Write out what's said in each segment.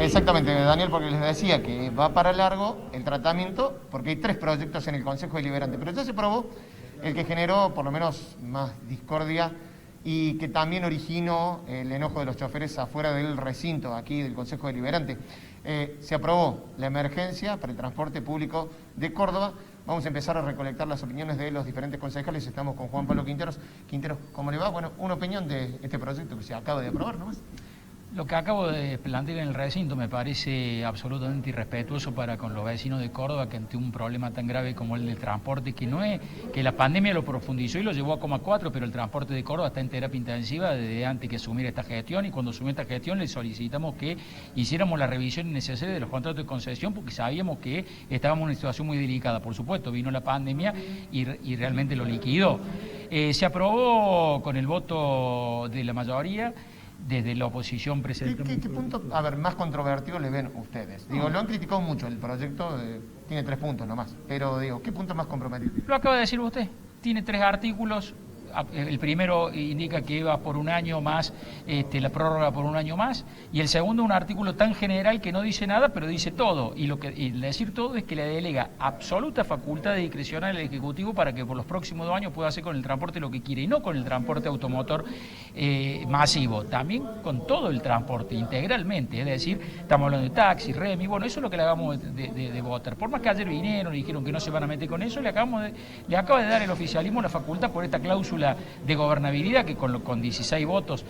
Exactamente, Daniel, porque les decía que va para largo el tratamiento, porque hay 3 proyectos en el Consejo Deliberante, pero ya se aprobó el que generó por lo menos más discordia y que también originó el enojo de los choferes afuera del recinto, aquí del Consejo Deliberante. Se aprobó la emergencia para el transporte público de Córdoba. Vamos a empezar a recolectar las opiniones de los diferentes concejales. Estamos con Juan Pablo Quinteros. Quinteros, ¿cómo le va? Bueno, una opinión de este proyecto que se acaba de aprobar, ¿no? Lo que acabo de plantear en el recinto me parece absolutamente irrespetuoso para con los vecinos de Córdoba, que ante un problema tan grave como el del transporte, que no es que la pandemia lo profundizó y lo llevó a 4, pero el transporte de Córdoba está en terapia intensiva desde antes que asumiera esta gestión, y cuando asumió esta gestión le solicitamos que hiciéramos la revisión necesaria de los contratos de concesión, porque sabíamos que estábamos en una situación muy delicada. Por supuesto, vino la pandemia y realmente lo liquidó. Se aprobó con el voto de la mayoría. Desde la oposición presenta... ¿Qué punto, a ver, más controvertido le ven ustedes? Digo, lo han criticado mucho, el proyecto tiene 3 puntos nomás, pero digo, ¿qué punto más comprometido? Lo acaba de decir usted, tiene 3 artículos. El primero indica que va por un año más, la prórroga por un año más, y el segundo un artículo tan general que no dice nada, pero dice todo, y decir todo es que le delega absoluta facultad discrecional al Ejecutivo para que por los próximos 2 años pueda hacer con el transporte lo que quiere, y no con el transporte automotor masivo, también con todo el transporte, integralmente, es decir, estamos hablando de taxi, remi, bueno, eso es lo que le acabamos de votar. Por más que ayer vinieron y dijeron que no se van a meter con eso, le acaba de dar el oficialismo la facultad por esta cláusula de gobernabilidad que con 16 votos,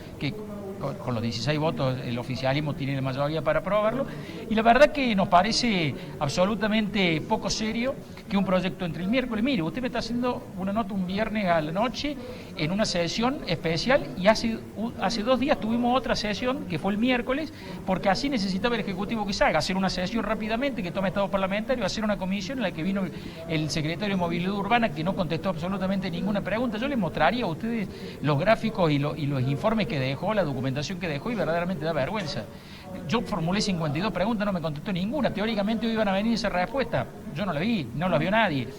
con los 16 votos el oficialismo tiene la mayoría para aprobarlo, y la verdad que nos parece absolutamente poco serio que un proyecto entre el miércoles, mire, usted me está haciendo una nota un viernes a la noche en una sesión especial, y hace 2 días tuvimos otra sesión que fue el miércoles, porque así necesitaba el Ejecutivo que salga, hacer una sesión rápidamente, que tome estado parlamentario, hacer una comisión en la que vino el secretario de Movilidad Urbana, que no contestó absolutamente ninguna pregunta. Yo les mostraría a ustedes los gráficos y los informes que dejó, la documentación que dejó, y verdaderamente da vergüenza. Yo formulé 52 preguntas, no me contestó ninguna. Teóricamente hoy iban a venir esa respuesta. Yo no la vi, no la vio nadie.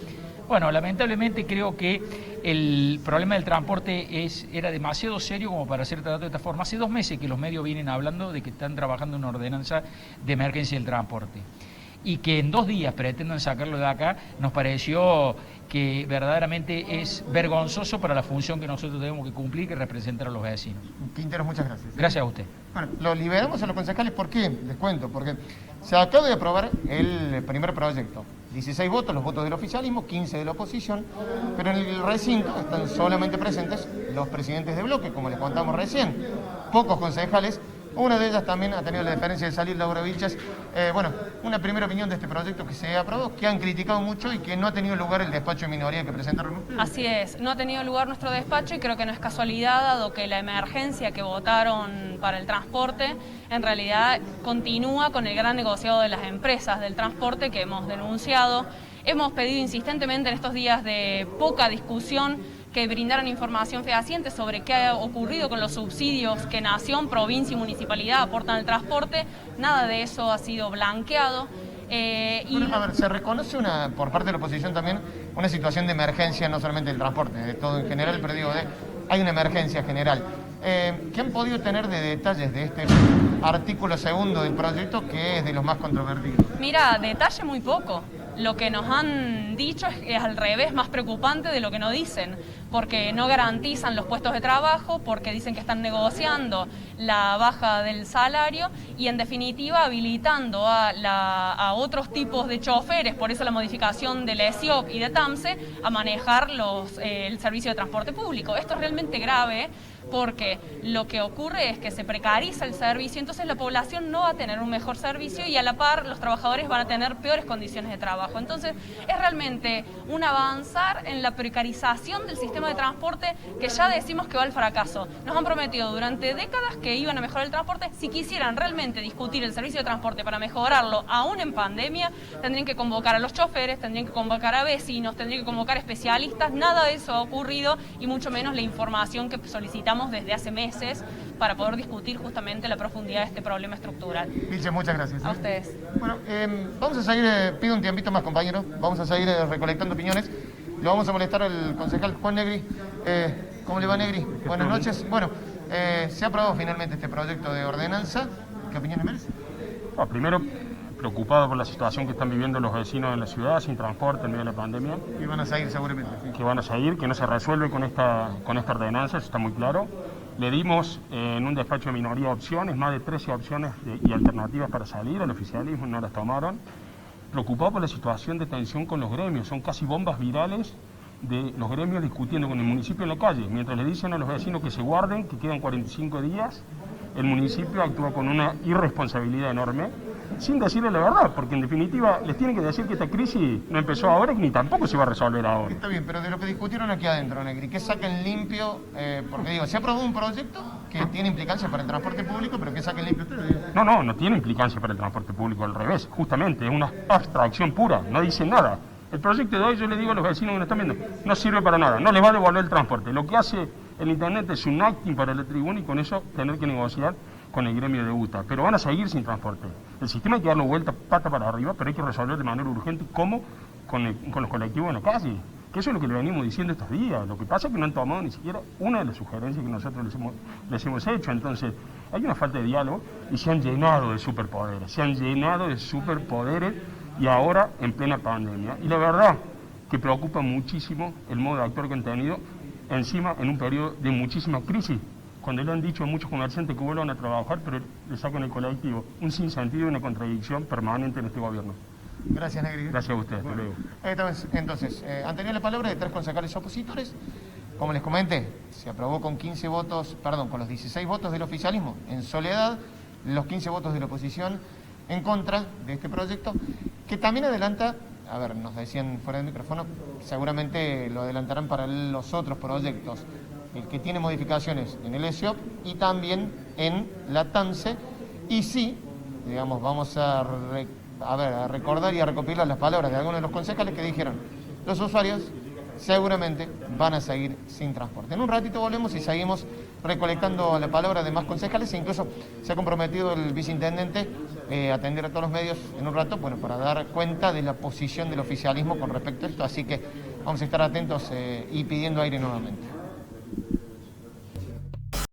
Bueno, lamentablemente creo que el problema del transporte era demasiado serio como para ser tratado de esta forma. Hace 2 meses que los medios vienen hablando de que están trabajando en una ordenanza de emergencia del transporte, y que en 2 días pretendan sacarlo de acá, nos pareció que verdaderamente es vergonzoso para la función que nosotros tenemos que cumplir, que representar a los vecinos. Quinteros, muchas gracias. Gracias a usted. Bueno, lo liberamos a los concejales, ¿por qué? Les cuento, porque se acaba de aprobar el primer proyecto. 16 votos, los votos del oficialismo, 15 de la oposición, pero en el recinto están solamente presentes los presidentes de bloque, como les contamos recién. Pocos concejales. Una de ellas también ha tenido la deferencia de salir, Laura Vilches. Bueno, una primera opinión de este proyecto que se aprobó, que han criticado mucho y que no ha tenido lugar el despacho de minoría que presentaron ustedes. Así es, no ha tenido lugar nuestro despacho, y creo que no es casualidad, dado que la emergencia que votaron para el transporte en realidad continúa con el gran negociado de las empresas del transporte que hemos denunciado. Hemos pedido insistentemente en estos días de poca discusión que brindaran información fehaciente sobre qué ha ocurrido con los subsidios que nación, provincia y municipalidad aportan al transporte. Nada de eso ha sido blanqueado. Bueno, a ver, se reconoce por parte de la oposición también una situación de emergencia, no solamente del transporte, de todo en general, pero digo, hay una emergencia general. ¿Qué han podido tener de detalles de este artículo segundo del proyecto, que es de los más controvertidos? Mira, detalle muy poco. Lo que nos han dicho es al revés, más preocupante de lo que nos dicen, porque no garantizan los puestos de trabajo, porque dicen que están negociando la baja del salario y en definitiva habilitando a otros tipos de choferes, por eso la modificación de la ESIOP y de TAMSE, a manejar el servicio de transporte público. Esto es realmente grave, porque lo que ocurre es que se precariza el servicio, entonces la población no va a tener un mejor servicio y a la par los trabajadores van a tener peores condiciones de trabajo. Entonces es realmente un avanzar en la precarización del sistema de transporte que ya decimos que va al fracaso. Nos han prometido durante décadas que iban a mejorar el transporte. Si quisieran realmente discutir el servicio de transporte para mejorarlo, aún en pandemia, tendrían que convocar a los choferes, tendrían que convocar a vecinos, tendrían que convocar especialistas. Nada de eso ha ocurrido, y mucho menos la información que solicitamos desde hace meses para poder discutir justamente la profundidad de este problema estructural. Vilche, muchas gracias. A ustedes. Bueno, vamos a seguir, pido un tiempito más, compañeros, vamos a seguir recolectando opiniones. Le vamos a molestar al concejal Juan Negri. ¿Cómo le va, Negri? Buenas noches. Bueno, se ha aprobado finalmente este proyecto de ordenanza. ¿Qué opinión merece? Primero, preocupado por la situación que están viviendo los vecinos en la ciudad, sin transporte en medio de la pandemia. Y van a seguir seguramente. Sí. Que van a seguir, que no se resuelve con esta ordenanza, eso está muy claro. Le dimos en un despacho de minoría opciones, más de 13 opciones y alternativas para salir, el oficialismo no las tomaron. Preocupado por la situación de tensión con los gremios, son casi bombas virales de los gremios discutiendo con el municipio en la calle. Mientras le dicen a los vecinos que se guarden, que quedan 45 días, el municipio actúa con una irresponsabilidad enorme, sin decirle la verdad, porque en definitiva les tienen que decir que esta crisis no empezó ahora ni tampoco se va a resolver ahora. Está bien, pero de lo que discutieron aquí adentro, Negri, que saquen limpio, porque digo, se aprobó un proyecto que tiene implicancia para el transporte público, pero que saquen limpio ustedes. No tiene implicancia para el transporte público, al revés, justamente, es una abstracción pura, no dice nada. El proyecto de hoy, yo le digo a los vecinos que nos están viendo, no sirve para nada, no les va a devolver el transporte. Lo que hace el Intendente es un acting para la tribuna y con eso tener que negociar con el gremio de UTA. Pero van a seguir sin transporte. El sistema hay que darlo vuelta pata para arriba, pero hay que resolver de manera urgente cómo con los colectivos en la calle. Que eso es lo que le venimos diciendo estos días. Lo que pasa es que no han tomado ni siquiera una de las sugerencias que nosotros les hemos hecho. Entonces, hay una falta de diálogo y se han llenado de superpoderes. Y ahora en plena pandemia. Y la verdad que preocupa muchísimo el modo de actuar que han tenido, encima en un periodo de muchísima crisis, cuando le han dicho a muchos comerciantes que vuelvan a trabajar, pero le sacan el colectivo. Un sinsentido y una contradicción permanente en este gobierno. Gracias, Negri. Gracias a usted, hasta luego. Entonces, han tenido la palabra de 3 concejales opositores. Como les comenté, se aprobó con con los 16 votos del oficialismo en soledad, los 15 votos de la oposición en contra de este proyecto, que también adelanta, nos decían fuera del micrófono, seguramente lo adelantarán para los otros proyectos, el que tiene modificaciones en el ESIOP y también en la TAMSE, y sí, vamos a recordar y a recopilar las palabras de algunos de los concejales que dijeron, los usuarios seguramente van a seguir sin transporte. En un ratito volvemos y seguimos recolectando la palabra de más concejales e incluso se ha comprometido el viceintendente a atender a todos los medios en un rato, para dar cuenta de la posición del oficialismo con respecto a esto, así que vamos a estar atentos y pidiendo aire nuevamente.